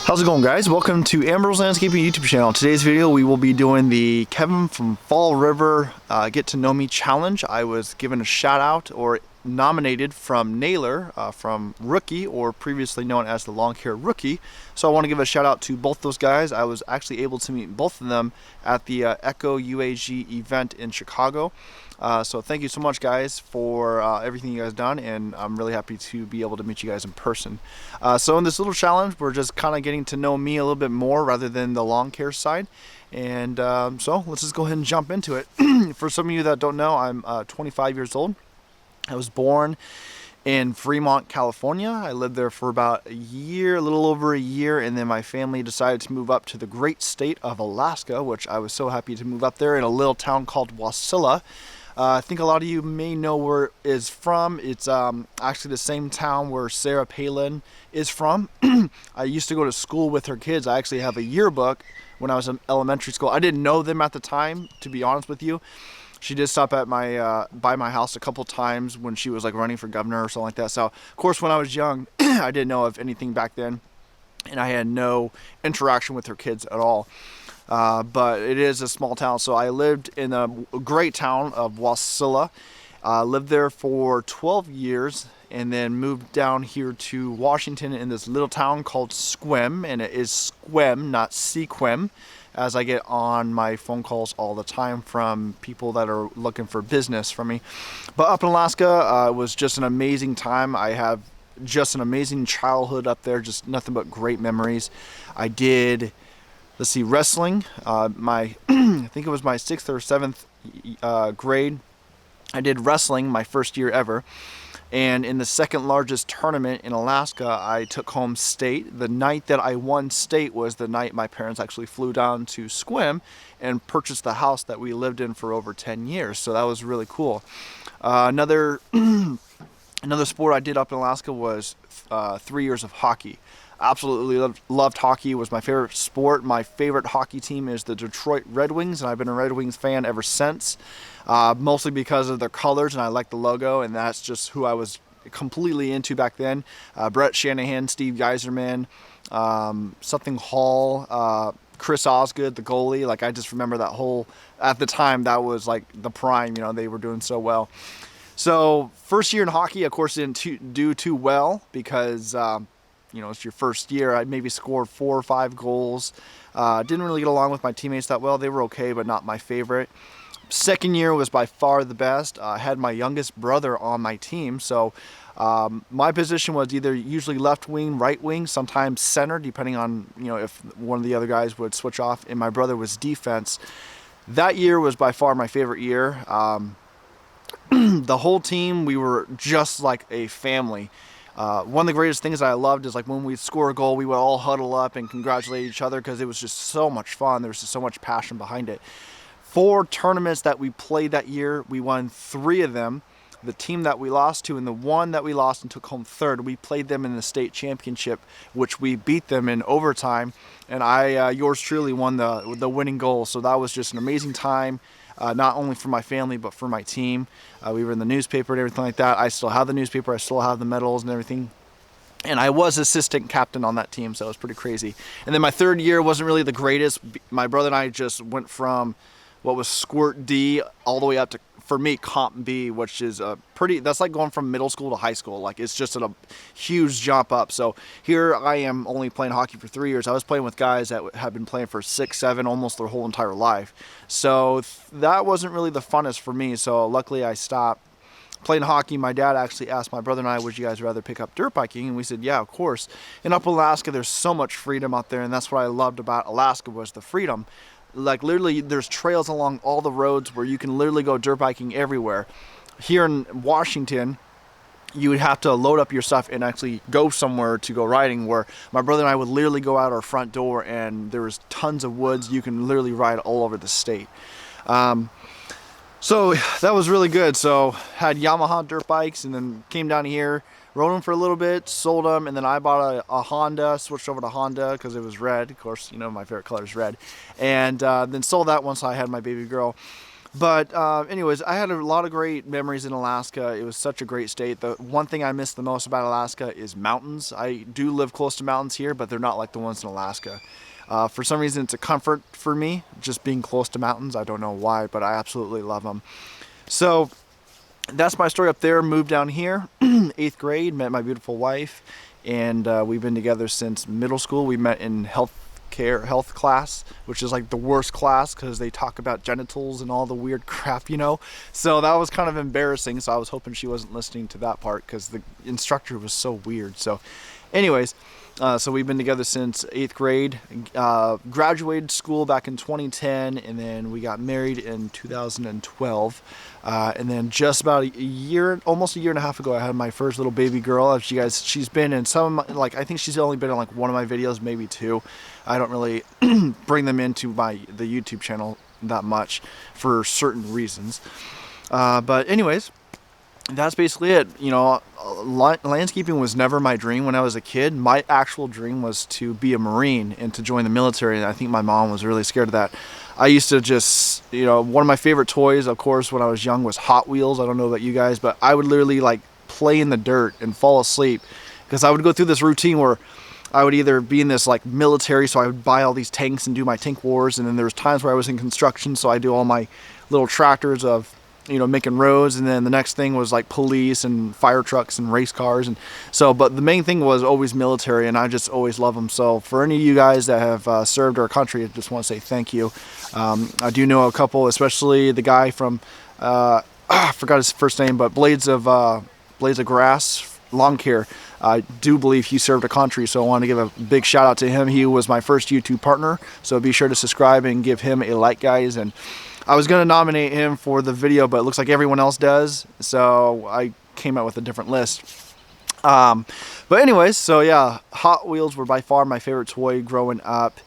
How's it going, guys? Welcome to Ambro's Landscaping YouTube channel. In today's video we will be doing the Kevin from Fall River Get to Know Me challenge. I was given a shout out or nominated from Naylor from Rookie, or previously known as the Long Hair Rookie. So I want to give a shout out to both those guys. I was actually able to meet both of them at the 𝐒𝐓𝐇 event in Chicago. So thank you so much, guys, for everything you guys done, and I'm really happy to be able to meet you guys in person. So in this little challenge, we're just kind of getting to know me a little bit more rather than the lawn care side. And so let's just go ahead and jump into it. For some of you that don't know, I'm 25 years old. I was born in Fremont, California. I lived there for about a year, a little over a year, and then my family decided to move up to the great state of Alaska, which I was so happy to move up there, in a little town called Wasilla. I think a lot of you may know where it is from. It's actually the same town where Sarah Palin is from. I used to go to school with her kids. I actually have a yearbook when I was in elementary school. I didn't know them at the time, to be honest with you. She did stop at my by my house a couple times when she was like running for governor or something like that. So of course when I was young, I didn't know of anything back then, and I had no interaction with her kids at all. But it is a small town, so I lived in a great town of Wasilla. Lived there for 12 years and then moved down here to Washington in this little town called 𝐒𝐓𝐀𝐘, and it is 𝐒𝐓𝐃, not 𝐒𝐓𝐃, as I get on my phone calls all the time from people that are looking for business from me. But up in Alaska, it was just an amazing time. I have just an amazing childhood up there, just nothing but great memories. I did, let's see, wrestling. I think it was my 6th or 7th grade. I did wrestling my first year ever. And in the second largest tournament in Alaska, I took home state. The night that I won state was the night my parents actually flew down to 𝐒𝐓𝐃 and purchased the house that we lived in for over 10 years. So that was really cool. Another sport I did up in Alaska was 3 years of hockey. Absolutely loved hockey. It was my favorite sport. My favorite hockey team is the Detroit Red Wings, and I've been a Red Wings fan ever since. Mostly because of their colors, and I like the logo, and that's just who I was completely into back then. Brett Shanahan, Steve Yzerman, something Hall, Chris Osgood, the goalie. Like, I just remember that whole, at the time, that was like the prime, you know, they were doing so well. So first year in hockey, of course, didn't do too well because you know, it's your first year. I maybe scored 4 or 5 goals. Didn't really get along with my teammates that well. They were okay, but not my favorite. Second year was by far the best. I had my youngest brother on my team, so my position was either usually left wing, right wing, sometimes center, depending on, you know, if one of the other guys would switch off, and my brother was defense. That year was by far my favorite year. The whole team, we were just like a family. One of the greatest things I loved is like when we'd score a goal, we would all huddle up and congratulate each other because it was just so much fun. There was just so much passion behind it. 4 tournaments that we played that year, we won 3 of them. The team that we lost to and the one that we lost and took home 3rd, we played them in the state championship, which we beat them in overtime. And yours truly, won the winning goal. So that was just an amazing time. Not only for my family, but for my team. We were in the newspaper and everything like that. I still have the newspaper. I still have the medals and everything. And I was assistant captain on that team, so it was pretty crazy. And then my 3rd year wasn't really the greatest. My brother and I just went from what was Squirt D all the way up to, for me, Comp B, which is that's like going from middle school to high school. Like, it's just a huge jump up. So here I am only playing hockey for 3 years. I was playing with guys that have been playing for 6, 7, almost their whole entire life. So that wasn't really the funnest for me. So luckily I stopped playing hockey. My dad actually asked my brother and I, would you guys rather pick up dirt biking? And we said, yeah, of course. And up in Alaska, there's so much freedom out there, and that's what I loved about Alaska, was the freedom. Like, literally, there's trails along all the roads where you can literally go dirt biking everywhere. Here in Washington, you would have to load up your stuff and actually go somewhere to go riding, where my brother and I would literally go out our front door and there was tons of woods. You can literally ride all over the state. So that was really good. So had Yamaha dirt bikes, and then came down here, rode them for a little bit, sold them, and then I bought a Honda, switched over to Honda because it was red. Of course, you know, my favorite color is red. And then sold that once I had my baby girl. But anyways, I had a lot of great memories in Alaska. It was such a great state. The one thing I miss the most about Alaska is mountains. I do live close to mountains here, but they're not like the ones in Alaska. For some reason, it's a comfort for me, just being close to mountains. I don't know why, but I absolutely love them. So that's my story up there. Moved down here, 8th grade, met my beautiful wife, and we've been together since middle school. We met in health class, which is like the worst class because they talk about genitals and all the weird crap, you know. So that was kind of embarrassing. So I was hoping she wasn't listening to that part because the instructor was so weird. So anyways, so we've been together since 8th grade, graduated school back in 2010, and then we got married in 2012. And then just about a year, almost a year and a half ago, I had my first little baby girl. As you guys, she's been in some, like, I think she's only been in like one of my videos, maybe two. I don't really bring them into the YouTube channel that much for certain reasons. But anyways, that's basically it. You know, landscaping was never my dream when I was a kid. My actual dream was to be a Marine and to join the military, and I think my mom was really scared of that. I used to just, you know, one of my favorite toys, of course, when I was young was Hot Wheels. I don't know about you guys, but I would literally like play in the dirt and fall asleep because I would go through this routine where I would either be in this like military, so I would buy all these tanks and do my tank wars, and then there was times where I was in construction, so I do all my little tractors of, you know, making roads, and then the next thing was like police and fire trucks and race cars, and so, but the main thing was always military, and I just always love them. So for any of you guys that have served our country, I just want to say thank you. I do know a couple, especially the guy from I forgot his first name, but Blades of Grass Lawn Care. I do believe he served a country, so I want to give a big shout out to him. He was my first YouTube partner, so be sure to subscribe and give him a like, guys. And I was going to nominate him for the video, but it looks like everyone else does, so I came out with a different list. But anyways, so yeah, Hot Wheels were by far my favorite toy growing up.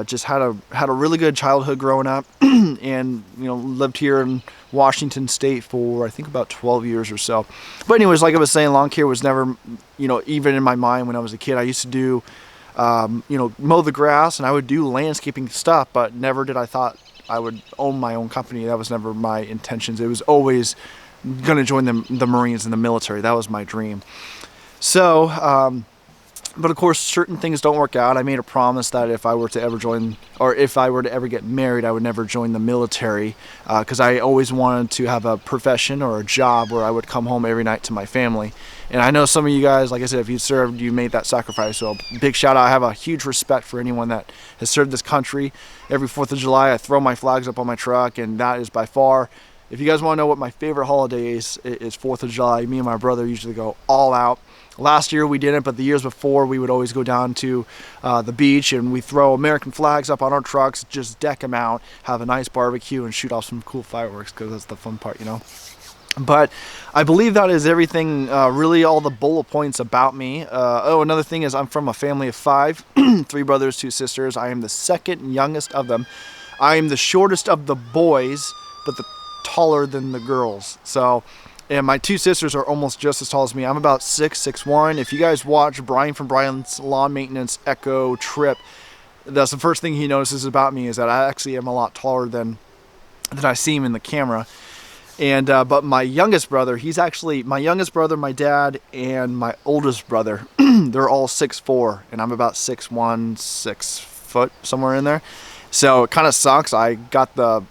Just had a really good childhood growing up, and you know, lived here in Washington State for I think about 12 years or so. But anyways, like I was saying, lawn care was never, you know, even in my mind when I was a kid. I used to do, you know, mow the grass, and I would do landscaping stuff, but never did I thought I would own my own company. That was never my intentions. It was always going to join the Marines and the military. That was my dream. So, but of course, certain things don't work out. I made a promise that if I were to ever join, or if I were to ever get married, I would never join the military, because I always wanted to have a profession or a job where I would come home every night to my family. And I know some of you guys, like I said, if you served, you made that sacrifice. So big shout out. I have a huge respect for anyone that has served this country. Every 4th of July, I throw my flags up on my truck, and that is by far, if you guys want to know what my favorite holiday is 4th of July. Me and my brother usually go all out. Last year we didn't, but the years before we would always go down to the beach, and we throw American flags up on our trucks, just deck them out, have a nice barbecue, and shoot off some cool fireworks, because that's the fun part, you know. But I believe that is everything, really all the bullet points about me. Oh, another thing is I'm from a family of 5, 3 brothers, 2 sisters. I am the second youngest of them. I am the shortest of the boys, but the taller than the girls. So, and my 2 sisters are almost just as tall as me. I'm about 6'1". If you guys watch Brian from Brian's Lawn Maintenance Echo Trip, that's the first thing he notices about me, is that I actually am a lot taller than I seem in the camera. And but my youngest brother, he's actually my youngest brother, my dad, and my oldest brother. They're all 6'4", and I'm about 6'1", 6 foot, somewhere in there. So it kind of sucks. I got the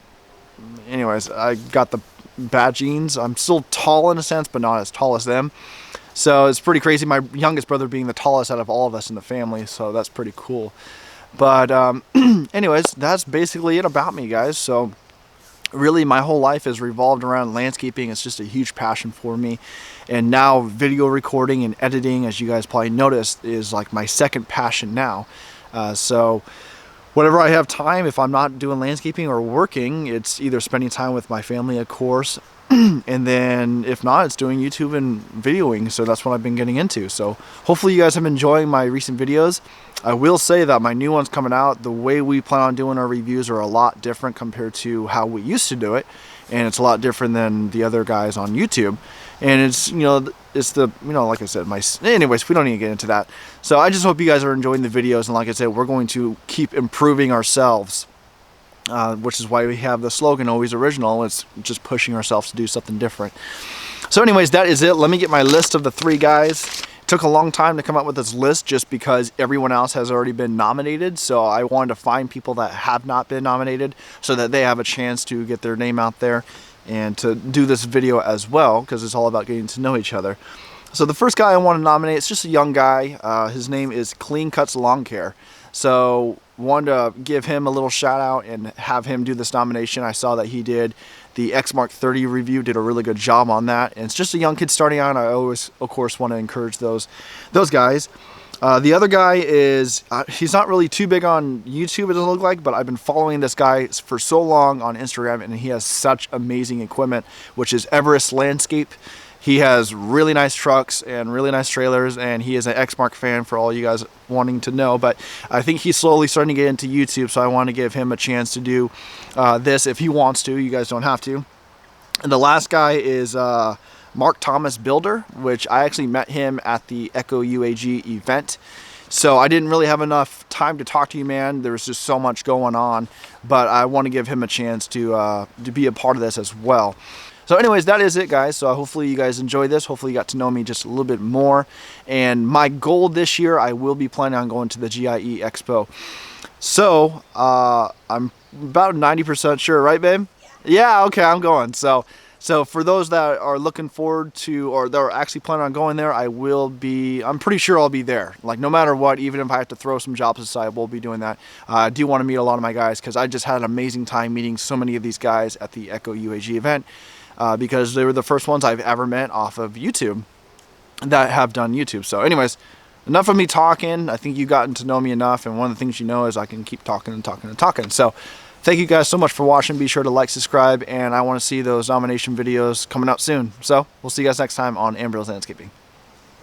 bad genes. I'm still tall in a sense, but not as tall as them. So it's pretty crazy. My youngest brother being the tallest out of all of us in the family, so that's pretty cool. But anyways, that's basically it about me, guys. So really, my whole life has revolved around landscaping. It's just a huge passion for me. And now video recording and editing, as you guys probably noticed, is like my second passion now. So whenever I have time, if I'm not doing landscaping or working, it's either spending time with my family, of course, and then if not, it's doing YouTube and videoing. So that's what I've been getting into. So hopefully you guys have been enjoying my recent videos. I will say that my new one's coming out. The way we plan on doing our reviews are a lot different compared to how we used to do it, and it's a lot different than the other guys on YouTube. And it's, you know, it's the, you know, like I said, anyways, we don't need to get into that. So I just hope you guys are enjoying the videos, and like I said, we're going to keep improving ourselves which is why we have the slogan always original. It's just pushing ourselves to do something different. So anyways, that is it. Let me get my list of the 3 guys. It took a long time to come up with this list just because everyone else has already been nominated. So I wanted to find people that have not been nominated so that they have a chance to get their name out there and to do this video as well, because it's all about getting to know each other. So the first guy I want to nominate, it's just a young guy. His name is Clean Cuts Lawn Care. So wanted to give him a little shout out and have him do this nomination. I saw that he did the 𝐒𝐓𝐇 review, did a really good job on that. And it's just a young kid starting out. I always, of course, want to encourage those guys. The other guy is, he's not really too big on YouTube, it doesn't look like, but I've been following this guy for so long on Instagram, and he has such amazing equipment, which is Everest Landscape. He has really nice trucks and really nice trailers, and he is an Exmark fan for all you guys wanting to know. But I think he's slowly starting to get into YouTube, so I want to give him a chance to do this if he wants to. You guys don't have to. And the last guy is Mark Thomas Builder, which I actually met him at the 𝐒𝐓𝐾𝐄 event. So I didn't really have enough time to talk to you, man. There was just so much going on, but I want to give him a chance to be a part of this as well. So anyways, that is it, guys. So hopefully you guys enjoyed this. Hopefully you got to know me just a little bit more. And my goal this year, I will be planning on going to the GIE Expo. So I'm about 90% sure, right, babe? Yeah, okay, I'm going. So for those that are looking forward to, or that are actually planning on going there, I'm pretty sure I'll be there. Like, no matter what, even if I have to throw some jobs aside, we'll be doing that. I do want to meet a lot of my guys, because I just had an amazing time meeting so many of these guys at the 𝐒𝐓𝐾𝐄 event. Because they were the first ones I've ever met off of YouTube that have done YouTube. So anyways, enough of me talking. I think you've gotten to know me enough, and one of the things you know is I can keep talking and talking and talking. So thank you guys so much for watching. Be sure to like, subscribe, and I want to see those nomination videos coming out soon. So we'll see you guys next time on Ambro's Landscaping.